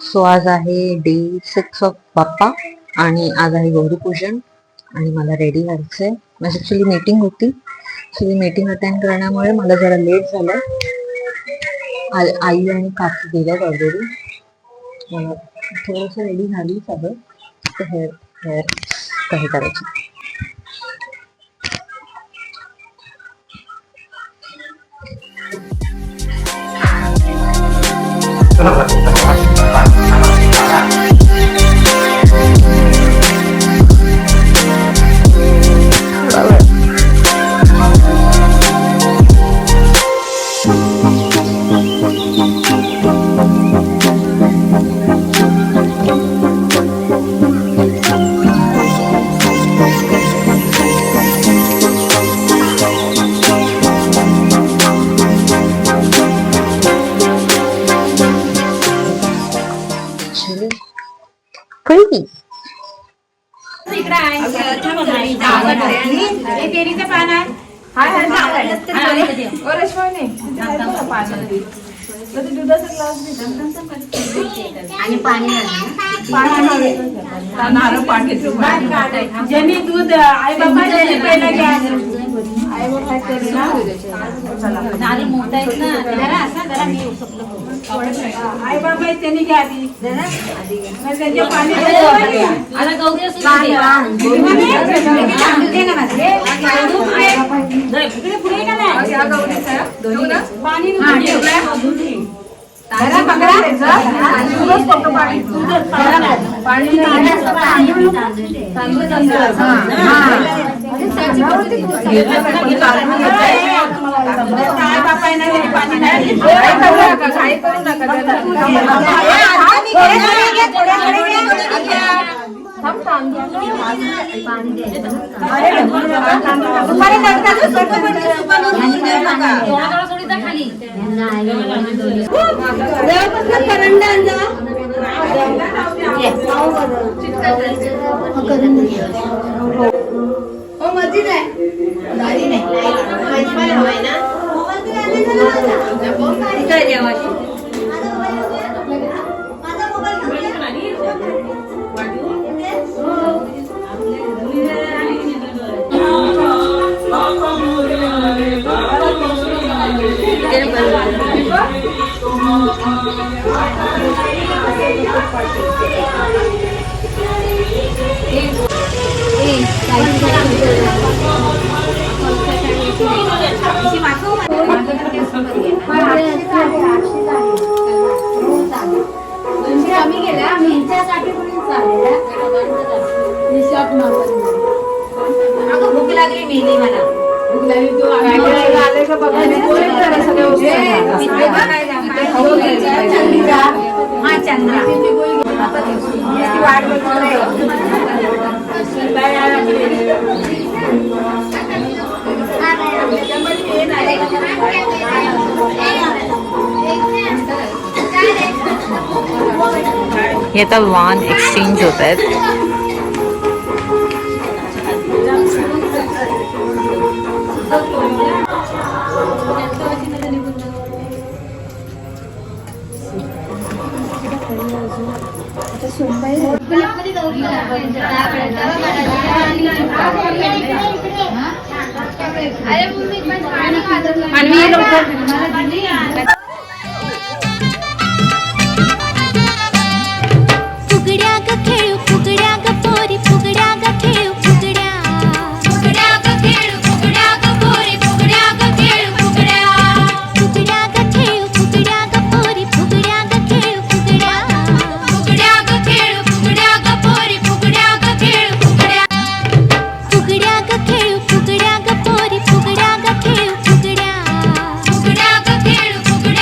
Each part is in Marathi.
सो आज आहे डे 6 ऑफ बाप्पा आणि आज आहे गौरीपूजन आणि मला रेडी व्हायचंय. माझी ॲक्च्युली मीटिंग होती, सो ती मीटिंग अटेंड करण्यामुळे मला जरा लेट झालं. आई आणि काकी गेल्यात ऑलरेडी. मला थोडंसं रेडी झाली सगळं, तर हेअर काही करायचं. आणि पाणी ज्यांनी दूध आई बाबा पहिला घ्या. आई बाबा मोठा आहेत ना, जरा असा जरा मी आई बाबा त्यांनी घ्या आधी त्यांचे पाणी भूक लागली मेली मला. चंद्रा हे आता वान एक्सचेंज होत आहेत. फुगड्या ग खेळू फुगड्या ग पोरी फुगड्या ग खेळू फुगड्या फुगड्या ग खेळू फुगड्या ग पोरी फुगड्या ग खेळू फुगड्या फुगड्या ग खेळू फुगड्या ग पोरी फुगड्या ग खेळू फुगड्या फुगड्या ग खेळू फुगड्या ग पोरी फुगड्या ग खेळू फुगड्या फुगड्या ग खेळू फुगड्या ग पोरी फुगड्या ग खेळू फुगड्या फुगड्या ग खेळू फुगड्या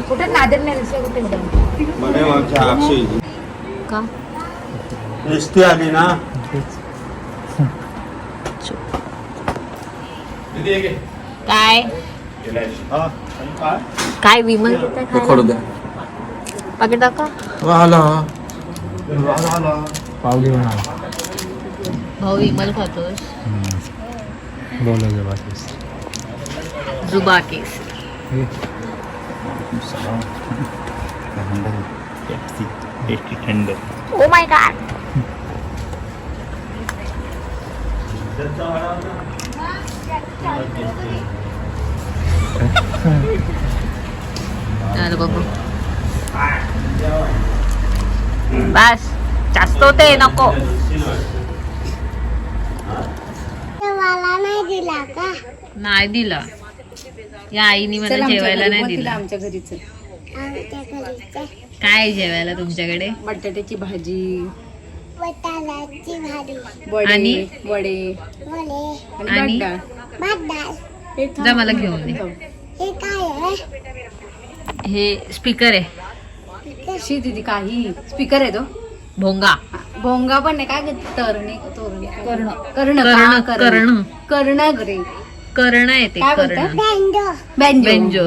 कुठे नादेड नाही कुठे का एसटी आली ना. काय काय विमल पाकिट टाका पाव घेऊन आला भाऊ विमल खातोस बोलायचं बाकीस जुबा केस थंड. ओ माय गॉड बघू बस जास्त होते नको नाही दिला या आईनी मला जेवायला नाही दिलं. आमच्या घरीच काय जेवायला तुमच्याकडे बटाट्याची भाजी आणि वडे आणि जा मला घेऊन दे. हे स्पीकर आहे शी दीदी काही स्पीकर आहे तो भोंगा भोंगा पण नाही काय तरणे कर्ण कर्ण कर्ण कर्ण रे कर्ण येते काय कर्ण बेंजो बेंजो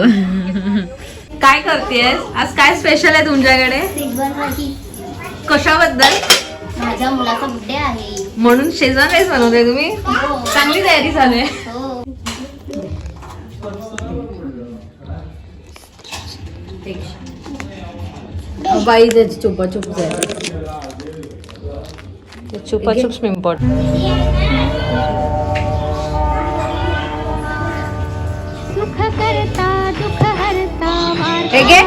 काय करतेस आज काय स्पेशल आहे तुमच्याकडे कशाबद्दल माझ्या मुलाचा बर्थडे आहे म्हणून शेजवान राईस बनवते तुम्ही चांगली तयारी चालू आहे बाई त्याची चुपाचुप झाली चुपाचुप्स इम्पॉर्टंट सुख करता दुःख हरता हे घे.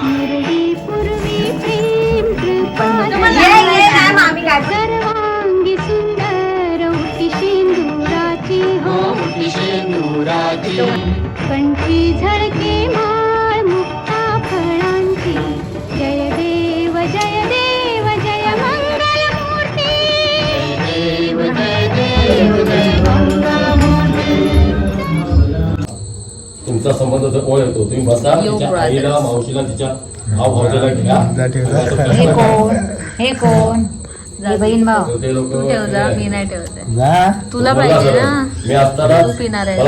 मुरली पूर्वी प्रेम कृपा सर्वांगी सुंदर उटी शेंदुराची हो कंठी झळके माळ मुक्ता फळांची जय देव जय देव जय मंगल मूर्ती तुमचा संबंध जर कोण येतो तुम्ही बसा तिच्या आईला मावशीला तिच्या भाऊ भाऊजाला घ्या. हे कोण बहीण भाऊ ते लोक तू ठेव जा मी नाही ठेवत जा तुला पाहिजे ना मी असताना तू पिणार आहे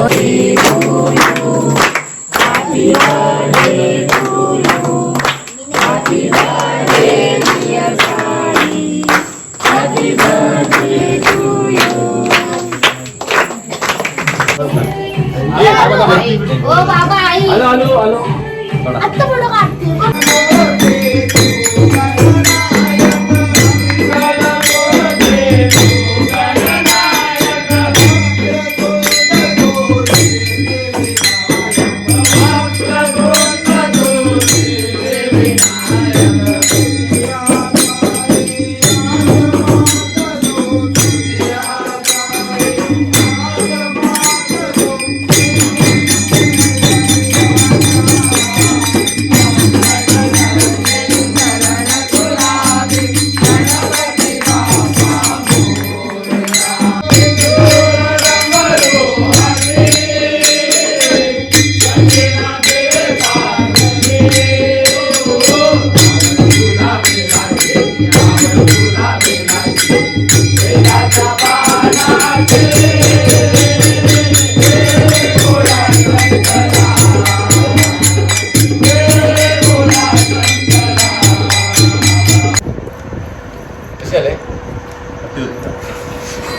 ओ बाबा आई आलो आत्ता फोटो काढते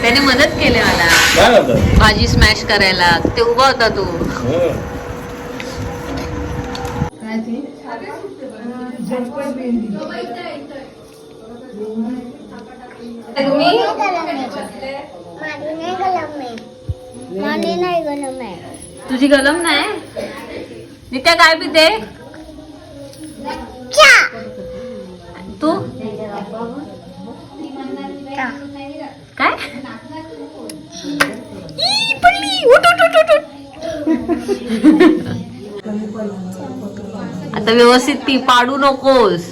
त्याने मदत केली मला काय करतात भाजी स्मॅश करायला ते उभा होता तू तुझी गलम नाही नित्या काय पिते तू काय आता व्यवस्थित ती पाडू नकोस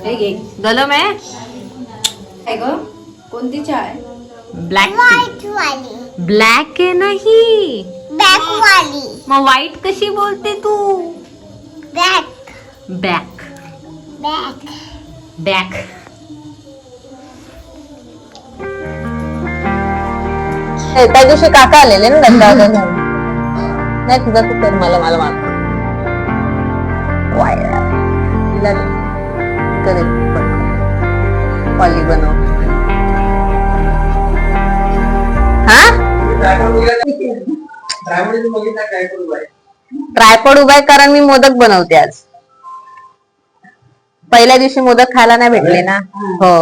हे घे. गलम आहे काय ग कोणती चहा आहे? ब्लॅक ब्लॅक आहे नाही मग व्हाईट कशी बोलते तू बॅक बॅक त्या दिवशी काका आलेले ना दंडावर नाही तुझा तू कर मला मला मार तिला करेल पॉली बनव ट्रायपॉड उभा आहे कारण मी मोदक बनवते आज पहिल्या दिवशी मोदक खायला नाही भेटले ना हो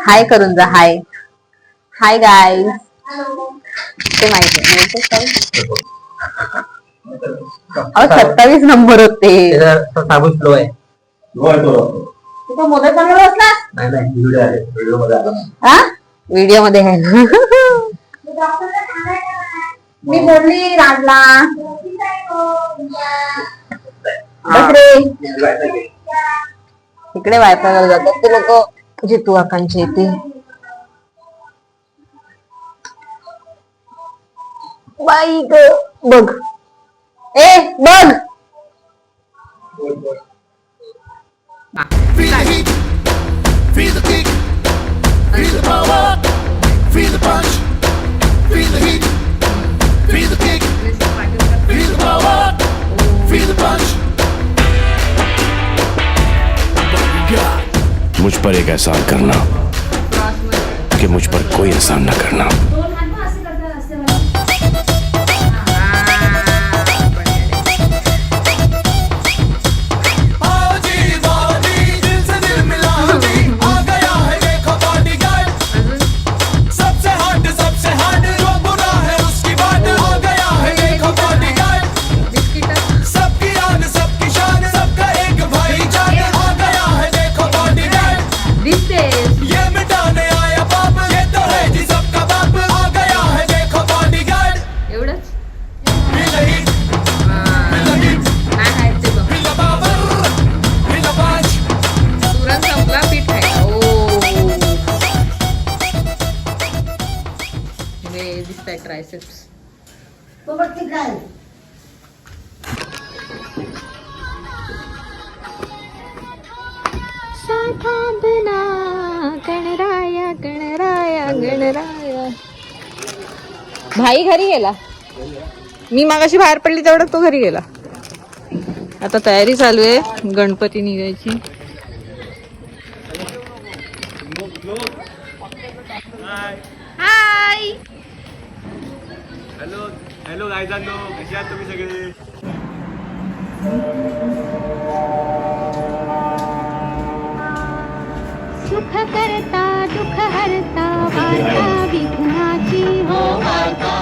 हाय करून जा हाय हाय गाईज ते माहिती 27 नंबर होते स्लो आहे तू मोदक बनवला असला हा व्हिडिओ मध्ये आहे ना मी बोलली राजला बस रे इकडे वायफायवर जातात ते लोक जितू आकांची येते बाई ग बघ ए बघ Feel the heat, feel the kick, feel the power, feel the punch, feel the heat, feel the kick, feel the power, feel the punch. मुझ पर एक एहसान करना कि मुझ पर कोई एहसान न करना. ट्रायसेप्स साधा बना गणराया गणराया गणराया भाई घरी गेला मी मागाशी बाहेर पडली तेवढं तो घरी गेला आता तयारी चालू आहे गणपती निघायची हाय हॅलो हॅलो गायजांनो कशी आहात तुम्ही सगळे सुख करता दुःख हरता वार्ता विघ्नाची हो वार्ता